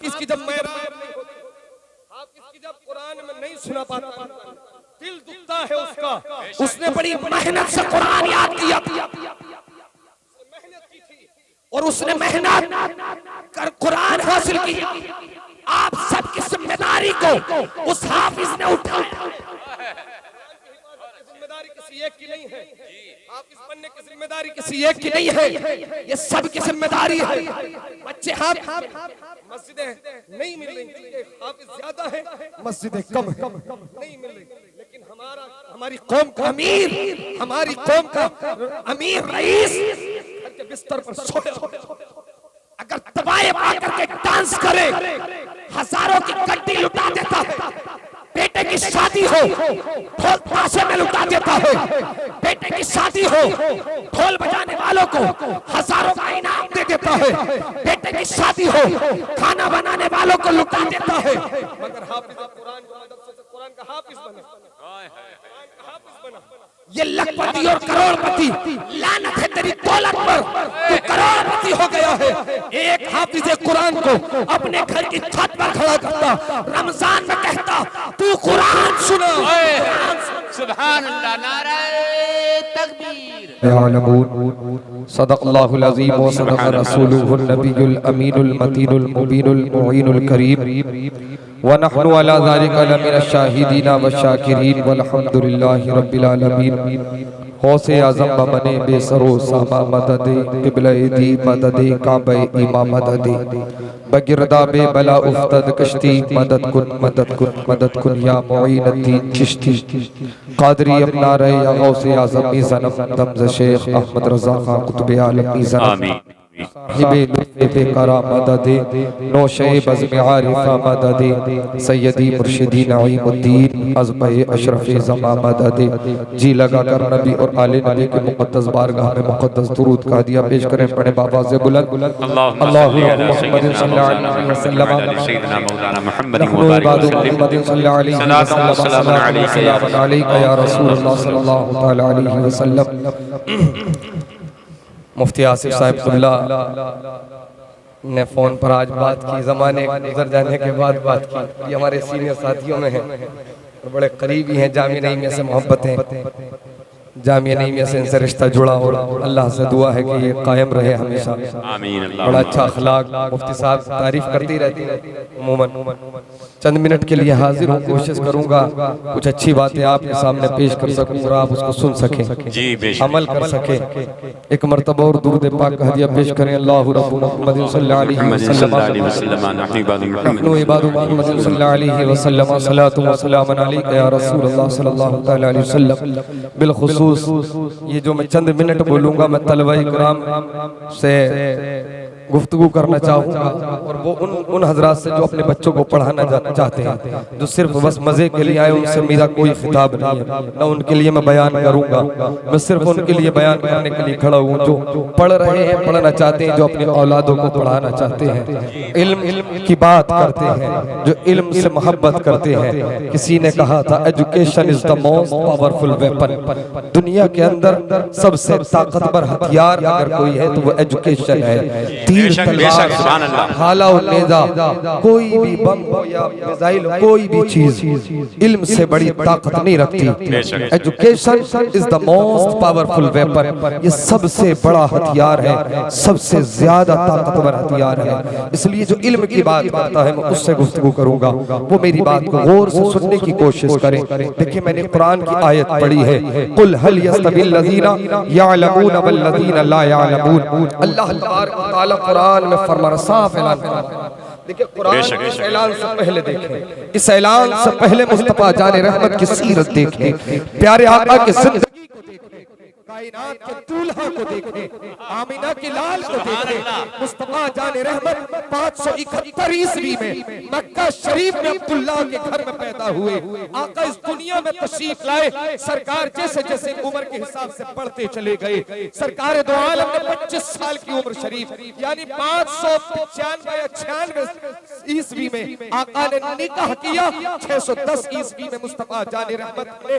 हाफिज की जब महराब नहीं होती, हाफिज की जब कुरान में नहीं सुना पाता, दिल दुखता है उसका। उसने बड़ी मेहनत से कुरान याद किया, मेहनत की थी और उसने मेहनत कर कुरान हासिल किया। आप सबकी जिम्मेदारी को उस हाफिज ने उठाया। जिम्मेदारी किसी एक की नहीं है, हाफिज बनने की जिम्मेदारी किसी एक की नहीं है, ये सब की जिम्मेदारी है। बच्चे मस्जिदें नहीं मिल रही, हाफिज ज्यादा है, मस्जिदें कम नहीं मिल रही, लेकिन हमारी कौम का अमीर, हमारी कौम का अमीर रईस घर के बिस्तर पर सोया अगर तबाए पाकर के डांस करे, हजारों की गड्डी लुटा देता है, बेटे की शादी हो ढोल ताशे में लुटा देता है, बेटे की शादी हो ढोल बजाने वालों को हजारों का इनाम दे देता है, बेटे की शादी हो खाना बनाने वालों को लुटा देता है, मगर हाफिज कुरान की मदद से कुरान का हाफिज बना, ये लखपति और करोड़पति लानत है तेरी दौलत पर, तू करोड़पति हो गया है। एक हाफिज कुरान को अपने घर की छत पर खड़ा करता, रमजान में कहता तू कुरान सुना। सुभान अल्लाह, नारे तकबीर। यअलमून सदक़ल्लाहुल अज़ीम व सदक़ रसूलुहुन नबियुल अमीनुल मतीनुल मुबीनुल मुईनुल करीम व नहनु अला ज़ालिका लमिनश शाहिदीन व शाकिरीन वल्हम्दुलिल्लाहि रब्बिल आलमीन। हौसे आज़म बमने बेसरो सामा मददे क़िबले दी मददे काबे इमाम मददे बगिरदा बे बला उफ्तद कश्ती मदद कुन या मुईनुद्दीन चिश्ती क़ादरी अपना रहे या गौसे आज़म ज़नम दमज़ शेख अहमद रज़ा खां कुतुब आलम ज़नम हिबे लुत्फ़े बेकरा मददे नौशे बज़्म आरिफ़ा मददे सैयदी मुर्शिदी नईमुद्दीन अज़्बे अशरफ़े ज़मा मददे। जी लगा कर नबी और आले नबी के मुक़द्दस बारगाह में मुक़द्दस दुरूद का हदिया पेश करें, पढ़े बाबा से बुलंद अल्लाहुम्मा मुहम्मद सल्लल्लाहु अलैहि वसल्लम सय्यदना मौलाना मुहम्मद मुबारक सल्लल्लाहु अलैहि वसल्लम अलैका या रसूलल्लाह सल्लल्लाहु तआला अलैहि वसल्लम। मुफ्ती आसिफ साहिबुल्ला ने फ़ोन पर आज बात की, ज़माने गुजर जाने के बाद बात की। ये हमारे सीनियर साथियों में हैं और बड़े करीबी हैं, जामिया नईमिया से मोहब्बत है, जामिया नईमिया से इनसे रिश्ता जुड़ा और अल्लाह से दुआ है कि ये कायम रहे हमेशा। आमीन। बड़ा अच्छा अखलाक, मुफ्ती साहब तारीफ करती रहती है। उम्मन चंद मिनट के लिए हाजिर हूँ, कोशिश करूँगा कुछ अच्छी बातें आपके सामने पेश कर सकूँ और आप उसको सुन सकें, जी अमल कर सकें। एक मरतबा और दुरूद पाक का हदिया पेश करें। अल्लाहु रब्बु मुहम्मद सल्लल्लाहु अलैहि वसल्लम नहनु इबादु मुहम्मद सल्लल्लाहु अलैहि वसल्लम सलातु व सलामुन अलैका या रसूलल्लाह सल्लल्लाहु तआला अलैहि वसल्लम। बिलखुसूस ये जो मैं चंद मिनट बोलूँगा, मैं तलबा इकराम से गुफ्तगू करना चाहूँगा और वो उन हजरात से जो अपने बच्चों को पढ़ाना चाहते हैं, जो सिर्फ बस मज़े के लिए आए, उनसे मेरा कोई खिताब नहीं है, ना उनके लिए मैं बयान करूँगा। मैं सिर्फ उनके लिए बयान करने के लिए खड़ा हूँ जो पढ़ रहे हैं, पढ़ना चाहते हैं, जो अपने औलादों को पढ़ाना चाहते हैं, इल्म की बात करते हैं, जो इल्म से मोहब्बत करते हैं। किसी ने कहा था education is the most powerful weapon. दुनिया के अंदर सबसे ताकतवर हथियार अगर कोई है तो वो एजुकेशन है। हाला कोई भी बम हो या मिसाइल, कोई भी चीज इल्म से बड़ी ताकत नहीं रखती। Education is the most powerful weapon. ये सबसे बड़ा हथियार है, सबसे ज्यादा ताकतवर हथियार है। इसलिए जो इल्म की बात करता है मैं उससे गुफ्तगू करूंगा, वो मेरी बात को गौर से सुनने की कोशिश करें। देखिए मैंने कुरान की आयत पढ़ी है, कुल हल यस्तविल लज़ीना यअलमून वल लज़ीना ला यअलमून। अल्लाह तआला कुरान में फरमा साफ ऐलान फरमा। देखिए कुरान इस ऐलान से पहले देखें, इस ऐलान से पहले मुस्तफा जाने रहमत की सीरत देखें, प्यारे आका की जिंदगी को देखें, कायनात के दूल्हा को देखें, आमिना के लाल को देखें। मुस्तफा जाने रहमत 571 ईस्वी में मक्का शरीफ में अब्दुल्लाह के घर में पैदा हुए। आका इस दुनिया में तशरीफ लाए, सरकार जैसे जैसे उम्र के हिसाब से बढ़ते चले गए। सरकार दो आलम ने 25 साल की उम्र शरीफ यानी 595 या 96 ईस्वी में आका ने निकाह किया। 610 ईस्वी में मुस्तफा जाने रहमत ने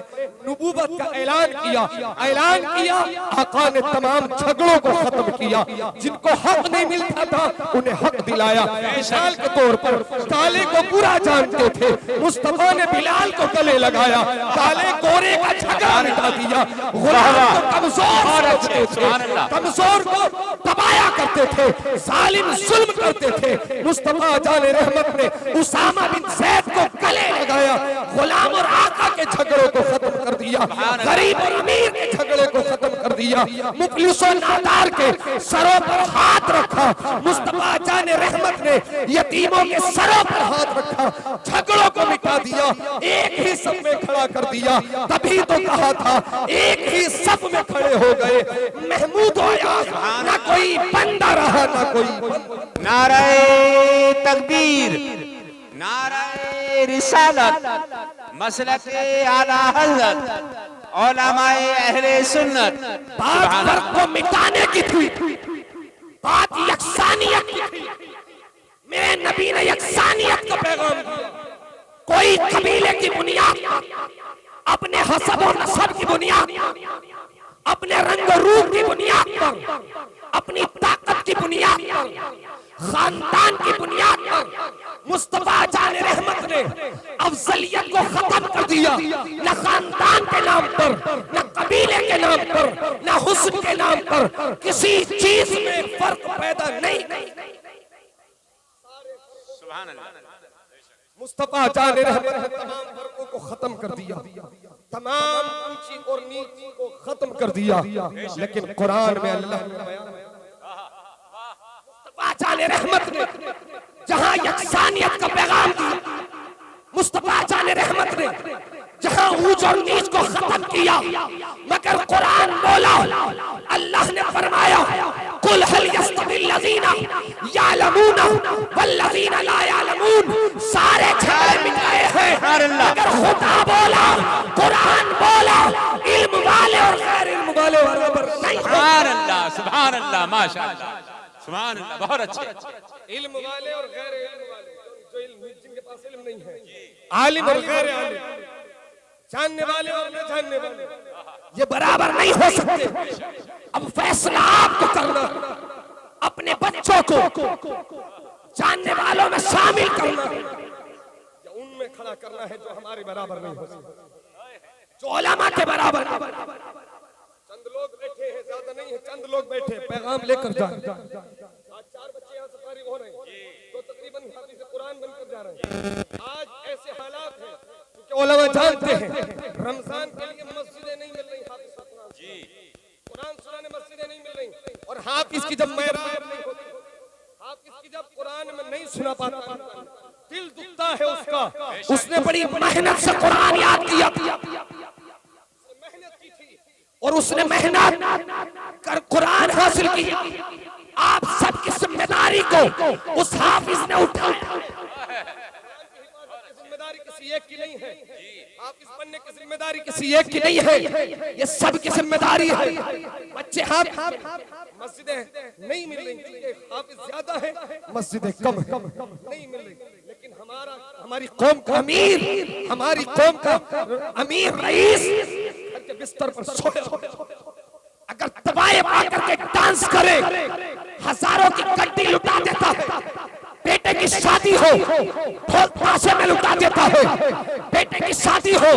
नबूवत का ऐलान किया। किया, आका ने तमाम झगड़ों को खत्म किया, जिनको हक नहीं मिलता था उन्हें हक दिलाया। मिसाल के तौर पर काले को बुरा जानते थे, मुस्तफा ने बिलाल को गले लगाया, काले गोरे का झगड़ा मिटा दिया, गुलाम को कमजोर समझते थे, कमजोर को दबाया करते थे, जालिम जुल्म करते थे। मुस्तफा जाने रहमत ने उसामा बिन ज़ैद को गले लगाया, गुलाम और आका के झगड़ों को खत्म कर दिया, गरीब और अमीर के झगड़े को खत्म कर दिया, मुफलिस और नादार के सरों पर हाथ रखा। मुस्तफा जाने रहमत ने यतीमों के सरों पर हाथ रखा, झगड़ों को मिटा दिया, एक ही सब में खड़ा कर दिया। तभी तो कहा था एक ही सब में खड़े हो गए, महमूद आया, ना कोई बंदा रहा ना कोई। नाराए तकबीर, नाराए रिसालत, मसलके आला हज़रत, उलमाए अहले सुन्नत। बात फर्क को मिटाने की थी, बात यकसानियत की थी। मेरे नबी ने यकसानियत का पैगाम दिया। कोई कबीले की बुनियाद पर, अपने हसब और नसब की बुनियाद पर, अपने रंग रूप की बुनियाद पर, अपनी ताकत की बुनियाद पर, खानदान की बुनियाद पर मुस्तफा जाने रहमत ने अफजलियत को खत्म कर दिया। न खानदान के नाम पर, न कबीले के नाम पर, न हुस्न के नाम पर किसी चीज में फर्क पैदा नहीं। मुस्तफा जाने रहमत ने तमाम फर्कों को खत्म कर दिया, तमाम ऊंची और नीची को खत्म कर दिया। लेकिन कुरान में अल्लाह ने बयान, मुस्तफा जाने रहमत ने जहां यकसानियत का पैगाम दिया, मुस्तफा जाने रहमत ने जहां ऊंच और नीच को खत्म किया, मगर कुरान बोला, अल्लाह ने फरमाया, कुल हल यस्तविल लज़ीना यालमून वल्लज़ीना ला यालमून। सारे झगड़े मिटाए हैं, मगर खुदा बोला, कुरान बोला, इल्म वाले और गैर इल्म वाले बराबर नहीं। सुभान अल्लाह, सुभान अल्लाह, माशाअल्लाह, सुभान अल्लाह, बहुत अच्छे। इल्म वाले और गैर इल्म वाले, जो इल्म जिनके पास इल्म नहीं है, आलिम और गैर आलिम, जानने वाले और न जानने वाले, ये बराबर नहीं हो सकते। अब फैसला आपको करना, अपने बच्चों को जानने वालों में शामिल करना या उनमें खड़ा करना है जो हमारे बराबर नहीं हो सकते, जो उलमा के बराबर। चंद लोग बैठे हैं, ज्यादा नहीं है, चंद लोग बैठे, पैगाम लेकर जा रहे हैं। आज 4 बच्चे यहाँ से फारिग हो रहे हैं, तो तकरीबन हाफिज़ कुरान बनकर जा रहे हैं। आज ऐसे हालात हैं कि उलमा जानते हैं रमजान के लिए मस्जिदें नहीं मिल रही, हाफिज़ कुरान सुनाने मस्जिदें नहीं मिल रही, और हाफिज़ की जब मेहराब नहीं होती, हाफिज़ की जब कुरान में नहीं सुना पाता, दिल दुखता है उसका। उसने बड़ी मेहनत से कुरान याद किया, मेहनत की थी, और उसने मेहनत कर कुरान हासिल किया। आप सबकी जिम्मेदारी को उस हाफिज ने उठाया। जिम्मेदारी किसी एक की नहीं है, हाफिज बनने की जिम्मेदारी किसी एक की नहीं है, ये सब की जिम्मेदारी है। बच्चे मस्जिदें नहीं मिल रही, हाफिज ज्यादा है, मस्जिदें कम नहीं मिल रही, लेकिन हमारी कौम का अमीर, हमारी कौम का अमीर रईस के बिस्तर पर सोया, अगर दबाए पाकर के डांस करे, हजारों की गड्डी लुटा देता है, बेटे की शादी हो ढोल ताशे में लुटा देता है, बेटे की शादी हो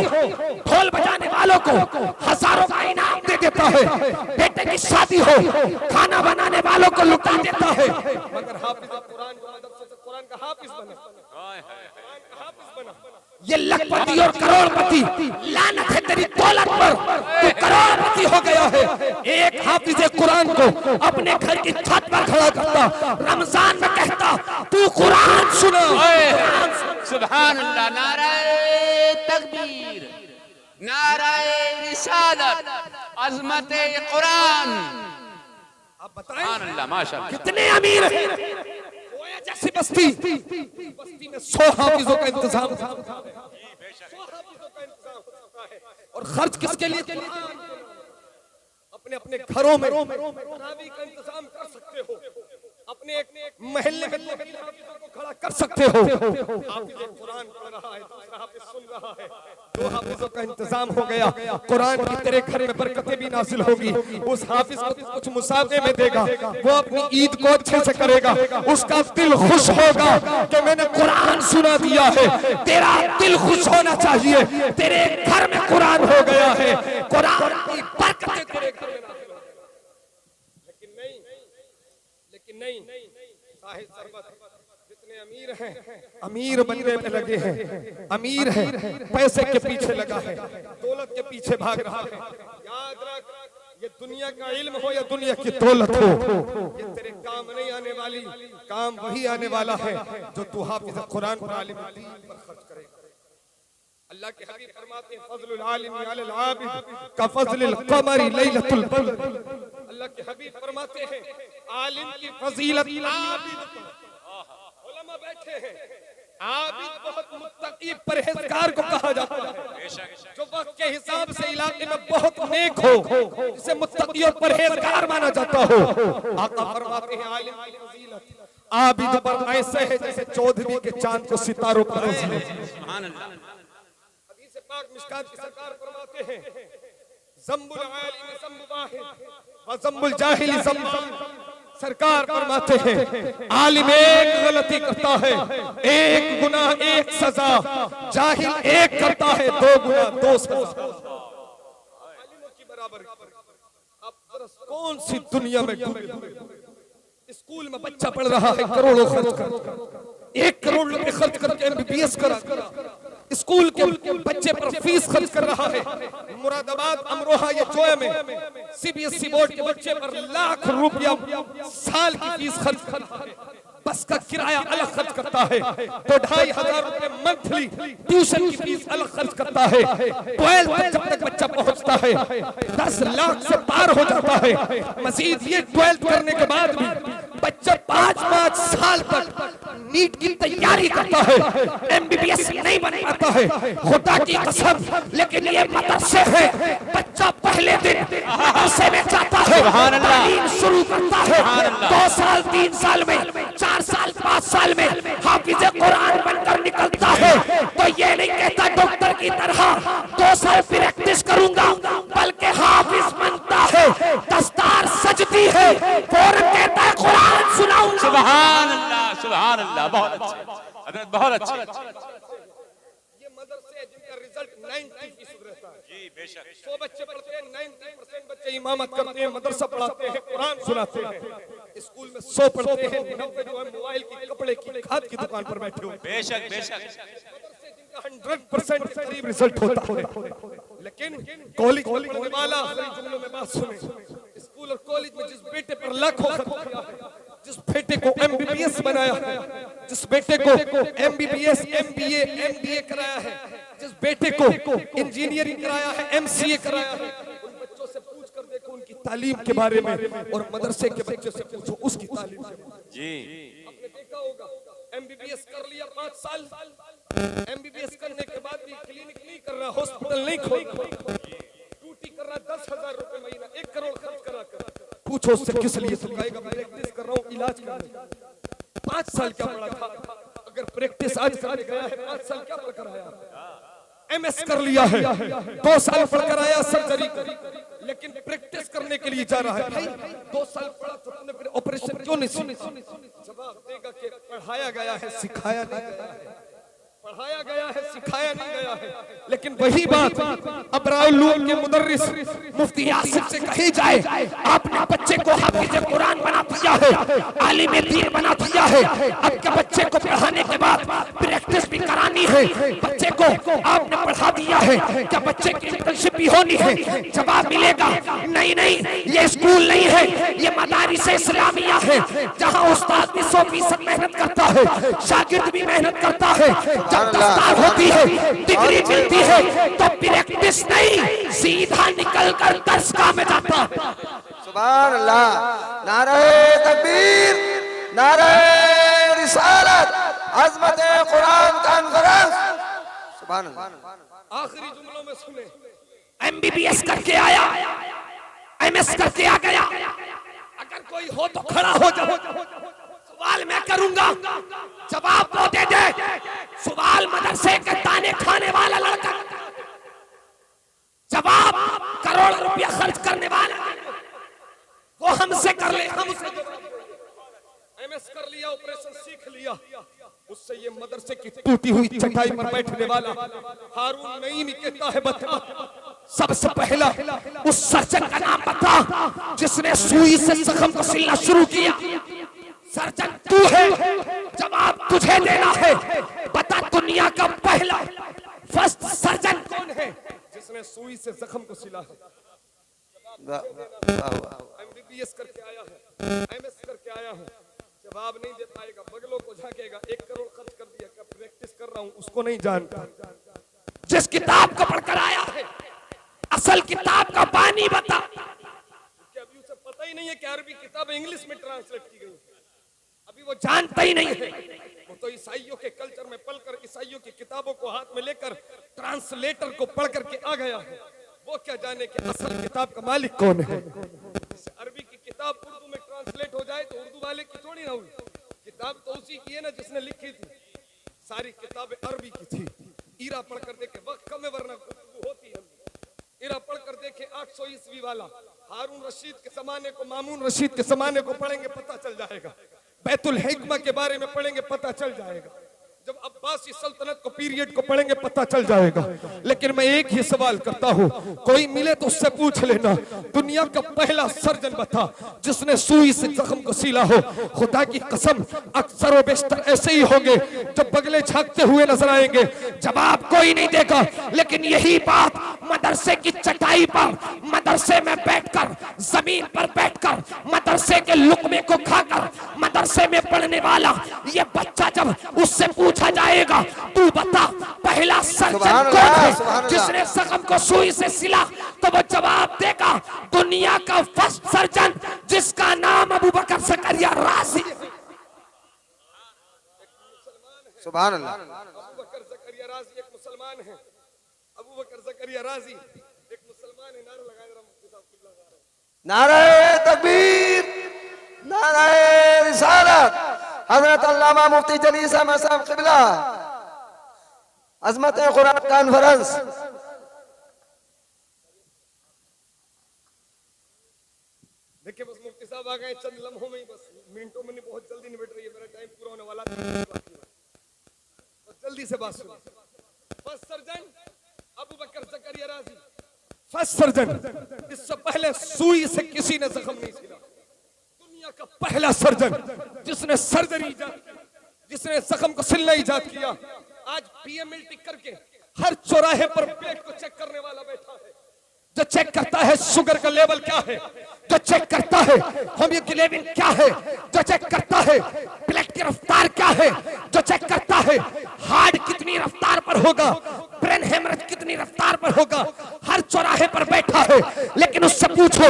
ढोल बजाने वालों को हजारों का इनाम दे देता है, बेटे की शादी हो खाना बनाने वालों को लुटा देता है, मगर हाफिज कुरान को मदद से कुरान का हाफिज बना। ये लखपति और करोड़पति, लानत है तेरी दौलत पर, तू करोड़पति हो गया है। एक हाफिज कुरान को अपने घर की छत पर खड़ा करता, रमजान में कहता तू कुरान सुना। सुभान अल्लाह, नाराए तकबीर, नाराए रिसालत, अज़मते कुरान। आप बताएं सुभान अल्लाह, माशाअल्लाह, कितने अमीर हैं। जैसी बस्ती में 100 हाफिजों का इंतजाम था, 100 हाफिजों का इंतजाम होता है, और खर्च किसके लिए? अपने अपने घरों में तरावी का इंतजाम कर सकते हो, अपने एक महल्ले में 2 हाफिजों को खड़ा कर सकते हो। हाफिज कुरान पढ़ रहा है, दूसरा हाफिज सुन रहा है, दो हाफिजों का इंतजाम हो गया, कुरान की तेरे घर में बरकतें भी नाजिल होगी। उस हाफिज को कुछ मुसाफे में देगा, वो अपनी ईद को अच्छे से करेगा, उसका दिल खुश होगा कि मैंने कुरान सुना दिया है। तेरा दिल खुश होना चाहिए, तेरे घर में कुरान हो गया है, कुरान की बरकतें तेरे घर में नाजिल होगी। लेकिन नहीं साहिब सरबत जितने अमीर हैं, अमीर बनने में लगे हैं, अमीर है, पैसे के पीछे लगा है, दौलत के पीछे भाग रहा है। याद रख, ये दुनिया का इल्म हो या दुनिया की दौलत हो, ये तेरे काम नहीं आने वाली, काम वही आने वाला है जो तू हाफिज कुरान पर आलिम दीन पर खर्च करेगा। अल्लाह के हबीब फरमाते हैं फज़लुल आलिमी अलल आबिद का फज़लिल क़मरी लैलतुल बद्र। अल्लाह के हबीब फरमाते हैं आलिम की फजीलत आबिद पर, उलमा बैठे हैं, आबिद बहुत मुत्तकी परहेजगार को कहा जाता है, जो वक्त के हिसाब से इलाके में बहुत नेक हो, जिसे मुत्तकी और परहेजगार माना जाता हो। आका फरमाते हैं आलिम की फजीलत आबिद पर ऐसे है जैसे चौधरी के चांद को सितारों पर। सुभान अल्लाह। हदीस पाक मिशकात की सरकार फरमाते हैं ज़म्बुल आलिम ज़म्बु वाहिद व ज़म्बुल जाहिल ज़म्ब। सरकार फरमाते हैं आलिम एक गलती करता है, एक गुनाह एक सजा, जाहिल एक करता है, दो गुनाह दो सजा। आलिमों की बराबर। अब जरा कौन सी दुनिया में स्कूल में बच्चा पढ़ रहा है, करोड़ों खर्च कर, 1 करोड़ रुपए खर्च करके MBBS करा, स्कूल के बच्चे पर फीस खर्च कर रहा है। मुरादाबाद अमरोहा या जोया में CBSE बोर्ड के बच्चे पर लाख रुपया साल की फीस खर्च कर रहा है। बस का किराया अलग खर्च करता है, तो 2500 रुपए मंथली ट्यूशन की फीस अलग खर्च करता है। 12 तक जब तक बच्चा पहुंचता है 10 लाख से पार हो जाता है। मजीद ये 12 करने के बाद भी बच्चा 5-5 साल तक नीट की तैयारी करता है, MBBS नहीं बन पाता है। खुदा की कसम, लेकिन ये मदरसे है, बच्चा पहले दिन मदरसे में जाता है, तालीम शुरू करता है, 2 साल 3 साल में, 4 साल 5 साल में हाफिज कुरान बनकर निकलता है। तो ये नहीं कहता डॉक्टर की तरह 2 साल प्रैक्टिस करूंगा, बल्कि हाफिज बनता है, दस्तार सजती है, फौरन कहता है कुरान सुनाऊंगा। सुभान अल्लाह, सुभान अल्लाह। बहुत अच्छे, बहुत अच्छे। ये मदरसे जिनका रिजल्ट 90% रहता है। जी बेशक। 100 बच्चे पढ़ते हैं, 90% बच्चे इमामत करते हैं, मदरसा पढ़ाते हैं, कुरान सुनाते हैं। स्कूल में 100 पढ़ते हैं, 90 जो है मोबाइल की, कपड़े की, खाद की दुकान पर बैठे हुए। बेशक बेशक। मदरसे जिनका 100% के करीब रिजल्ट होता है। लेकिन कॉलेज पढ़ने वाला, जुमलों में बात सुने, स्कूल और कॉलेज में जिस बेटे पर लाखों खर्च किया है, जिस बेटे को MBBS बनाया है, जिस बेटे को MBBS MBA MBA कराया है, जिस बेटे को इंजीनियरिंग कराया है, MCA कराया है, उन बच्चों से पूछ कर देखो उनकी तालीम के बारे में, और मदरसे के बच्चों से पूछो उसकी तालीम के बारे में। जी आपने देखा होगा MBBS कर लिया 5 साल, MBBS करने के बाद भी क्लिनिक नहीं कर रहा, हॉस्पिटल नहीं खोल रहा, ड्यूटी कर रहा 10,000 रुपए महीना, 1 करोड़ खर्च करा कर। पूछो उससे किस लिए? कहेगा प्रैक्टिस कर रहा हूँ, इलाज कर रहा हूँ। 5 साल क्या पढ़ा था? अगर प्रैक्टिस आज करने गया है, 5 साल क्या पढ़ कर आया? MS कर लिया है, 2 साल पढ़ कर आया सर्जरी करी, लेकिन प्रैक्टिस करने के लिए जा रहा है। भाई 2 साल पढ़ा तो तुमने फिर ऑपरेशन क्यों नहीं सुनी? जवाब देगा कि पढ़ाया गया है, सिखाया नहीं गया है। पढ़ाया गया है, सिखाया नहीं गया है। लेकिन वही बात अबराउल के मुदर्रिस मुफ्ती यासिर से कही जाए, आपने बच्चे को हाफिज कुरान बना दिया है, आलिम दीन बना दिया है, अब के बच्चे को पढ़ाने के बाद प्रैक्टिस भी करानी है, बच्चे को आपने पढ़ा दिया है, क्या बच्चे की इंटर्नशिप भी होनी है? जवाब मिलेगा नहीं नहीं, ये स्कूल नहीं है, ये मदारिस इस्लामिया है, जहाँ उस्ताद भी 100% मेहनत करता है, शागिर्द भी मेहनत करता है। जब दस्तार होती है, डिग्री मिलती है, तो प्रैक्टिस नहीं, सीधा निकल कर दर्सगाह में जाता। सुभान अल्लाह, नारे तकबीर, नारे रिसालत, अज़मत कुरान कॉन्फ्रेंस। सुभान अल्लाह। आखिरी जुमलों में सुने, MBBS करके आया, MS करके आ गया, अगर कोई हो तो खड़ा हो जाओ, सवाल मैं करूंगा, जवाब वो दे दे। सवाल मदरसे के ताने खाने वाला लड़का जवाब करोड़ रुपया खर्च करने वाला वो हमसे कर ले, हम उसे एमएस कर लिया, ऑपरेशन सीख लिया, उससे ये मदरसे की टूटी हुई चटाई पर बैठने वाला हारून नईमी कहता है बता सबसे पहला उस सर्जन का नाम बता जिसने सुई से जख्म को सिलना शुरू किया। सर्जन तू है, जवाब तुझे देना है। बता दुनिया का पहला फर्स्ट सर्जन कौन है जिसने सुई से जख्म को सिला है? एमबीबीएस करके आया है, एमएस करके आया है, जवाब नहीं दे पाएगा, बगलों को झांकेगा। 1 करोड़ खर्च कर दिया, कब प्रैक्टिस कर रहा हूं उसको नहीं जानता। जिस किताब को पढ़कर आया है असल किताब का बानी बता। अभी उसे पता ही नहीं है कि अरबी किताब इंग्लिश में ट्रांसलेट की गई, अभी वो जानता ही नहीं है। वो तो ईसाइयों के कल्चर में पलकर ईसाइयों की किताबों को हाथ में लेकर ट्रांसलेटर को पढ़ करके आ गया है। वो क्या जाने कि असल किताब का मालिक कौन है। अरबी की किताब उर्दू में ट्रांसलेट हो जाए तो उर्दू वाले की थोड़ी ना हुई, किताब तो उसी की है ना जिसने लिखी थी। सारी किताबें अरबी की थी। ईरा पढ़ कर देखे, वक्त कम है वरना होती है। ईरा पढ़ कर देखे 800 ईस्वी वाला, हारून रशीद के जमाने को, मामून रशीद के जमाने को पढ़ेंगे पता चल जाएगा। बैतुल हिकमा के बारे में पढ़ेंगे पता चल जाएगा। जब अब्बासी सल्तनत को पीरियड को पढ़ेंगे पता चल जाएगा। लेकिन मैं एक ही सवाल करता हूँ, कोई मिले तो उससे पूछ लेना, दुनिया का पहला सर्जन बता जिसने सुई से जख्म को सीला हो। खुदा की कसम अक्सर व बेशतर ऐसे ही होंगे जो बगले झांकते हुए नजर आएंगे। जवाब कोई नहीं देगा, लेकिन यही बात मदरसे की चटाई पर, मदरसे में बैठकर, जमीन पर बैठकर, मदरसे के लुकमे को खाकर, मदरसे में पढ़ने वाला ये बच्चा जब उससे पूछा जाएगा तू बता पहला सर्जन कौन है जिसने जख्म को सुई से सिला, तो वो जवाब देगा दुनिया का फर्स्ट सर्जन जिसका नाम अबू बकर ज़करिया राज़ी। सुभान अल्लाह। अबू बकर ज़करिया राज़ी एक मुसलमान है। अबू बकर ज़करिया राज़ी एक मुसलमान है। नारा लगाए जरा मुफ्ती साहब। नारे तकबीर, नारे रिसालत। हजरत अल्लामा मुफ्ती जलीस अहमद साहब क़िबला अज़मत कुरान कॉन्फ्रेंस। देखिए बस मुफ्ती साहब आ गए चंद लम्हों में ही, बस मिनटों में नहीं, बहुत जल्दी निबट रही है, मेरा टाइम पूरा होने वाला है, बस जल्दी से बात सुनो। फर्स्ट सर्जन अबू बकर ज़करिया राज़ी, फर्स्ट सर्जन, इससे पहले सुई से किसी ने जख्म नहीं सिला। दुनिया का पहला सर्जन जिसने सर्जरी इजाद, जिसने जख्म को सिलना इजाद किया। आज पीएमएल टिक करके हर चौराहे पर पेट को चेक करने वाला बैठा है, जो चेक करता है शुगर का लेवल क्या है, जो चेक करता है हीमोग्लोबिन क्या है, जो चेक करता है ब्लड की रफ्तार क्या है, जो चेक करता है हार्ट कितनी रफ्तार पर होगा, ब्रेन हेमरेज कितनी रफ्तार पर होगा, हर चौराहे पर बैठा है। लेकिन उससे पूछो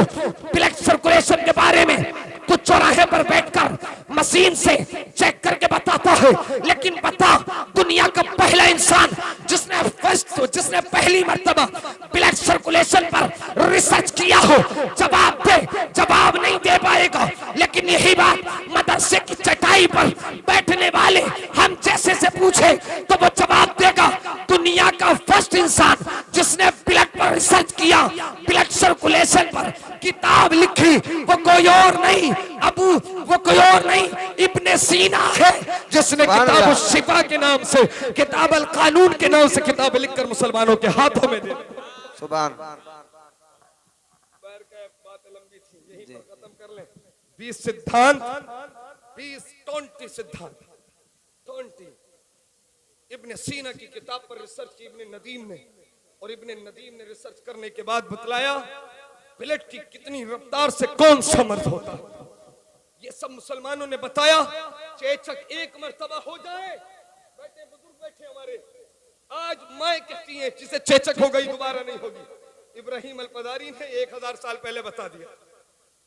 ब्लड सर्कुलेशन के बारे में, तो चौराहे पर बैठकर मशीन से चेक करके बताता है। लेकिन बता दुनिया का पहला इंसान जिसने पहली मर्तबा ब्लड सर्कुलेशन पर रिसर्च किया हो, जवाब दे। जवाब नहीं दे पाएगा, लेकिन यही बात मदरसे की चटाई पर बैठने वाले हम जैसे से पूछे तो वो जवाब देगा दुनिया का फर्स्ट इंसान जिसने ब्लड पर रिसर्च किया, ब्लड सर्कुलेशन पर किताब लिखी, वो कोई और नहीं वो कोई और नहीं इब्ने सीना है, जिसने किताब शिफा के नाम से, किताब अल कानून के नाम से किताब लिखकर मुसलमानों के हाथों में दे। सुभान। बात लंबी थी, यहीं पर खत्म कर लें। 20 सिद्धांत, 20 सिद्धांत, 20 इब्ने सीना की किताब पर रिसर्च की इब्ने नदीम ने, और इब्ने नदीम ने रिसर्च करने के बाद बतलाया ब्लड की कितनी रफ्तार से कौन सा मर्द होता है। ये सब मुसलमानों ने बताया। चेचक एक मर्तबा हो जाए, बैठे बुजुर्ग बैठे हमारे, आज माए कहती हैं जिसे चेचक हो गई दोबारा नहीं होगी। इब्राहिम अल-पदारी ने 1000 साल पहले बता दिया,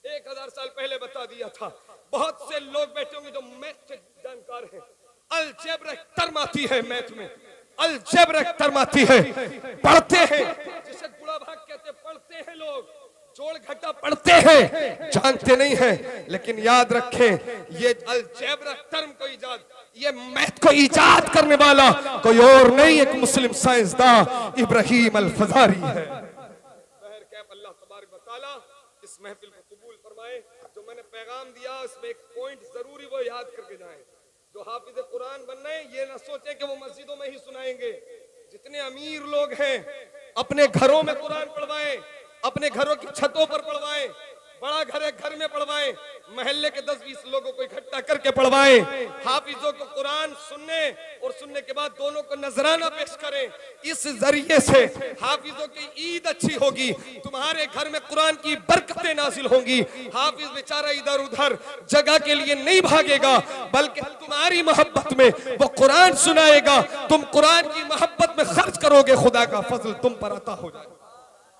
1000 साल पहले बता दिया था। बहुत से लोग बैठे होंगे जो मैथ के जानकार हैं। अलजेब्रा टर्म आती है मैथ में, अलजेब्रा टर्म आती है, पढ़ते हैं, जिसे गुणा भाग कहते हैं, पढ़ते हैं लोग, जोड़ घटा पढ़ते हैं, जानते नहीं हैं। लेकिन याद रखें ये अलजेब्रा टर्म को इजाद, ये मैथ को इजाद करने वाला कोई और नहीं, एक मुस्लिम साइंसदान इब्राहिम अल-फजारी है। महफिल को कबूल फरमाए। जो मैंने पैगाम दिया उसमें एक पॉइंट जरूरी वो याद करके जाएं। जो हाफिज कुरान बनना है ये ना सोचें कि वो मस्जिदों में ही सुनाएंगे। जितने अमीर लोग हैं अपने घरों में कुरान पढ़वाएं, अपने घरों की छतों पर पढ़वाएं, बड़ा घर है घर में पढ़वाएं, महल्ले के 10-20 लोगों को इकट्ठा करके पढ़वाएं। हाफिजों को कुरान सुनने और सुनने के बाद दोनों को नजराना पेश करें। इस जरिए से हाफिजों की ईद अच्छी होगी, तुम्हारे घर में कुरान की बरकतें नाजिल होंगी। हाफिज बेचारा इधर उधर जगह के लिए नहीं भागेगा, बल्कि तुम्हारी मोहब्बत में वो कुरान सुनाएगा। तुम कुरान की मोहब्बत में खर्च करोगे, खुदा का फजल तुम पर अता हो जाएगा।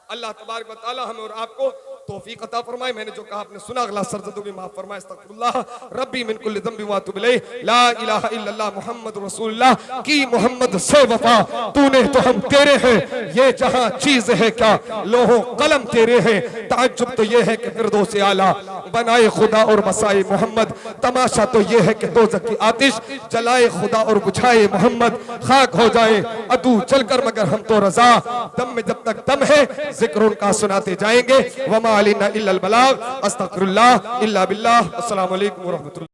अल्लाह तबारक व तआला हमें और आपको तौफीक अता फरमाए। मैंने जो कहा आपने सुना, अगला सरजदों भी माफ फरमाए। अस्तगफिरुल्लाह रब्बी मिन कुल्लि ज़ंबि व अतूबु इलैह। ला इलाहा इल्लल्लाह मुहम्मदुर रसूलुल्लाह की मोहम्मद से वफा तूने तो हम तेरे हैं, ये जहां चीज है क्या लोहो कलम तेरे हैं। ताज्जुब तो ये है कि फिरदौस आला बनाए खुदा और बसाए मोहम्मद। तमाशा तो ये है कि दोज़ख की आतिश जलाए खुदा और बुझाए मोहम्मद। खाक हो जाए अदू चलकर मगर हम तो रजा, दम में जब तक दम है जिक्र उनका सुनाते जाएंगे। वमा अलैना इल्लल बलाग। अस्तगफिरुल्लाह इल्ला बिल्लाह। अस्सलामु अलैकुम व रहमतुल्लाह।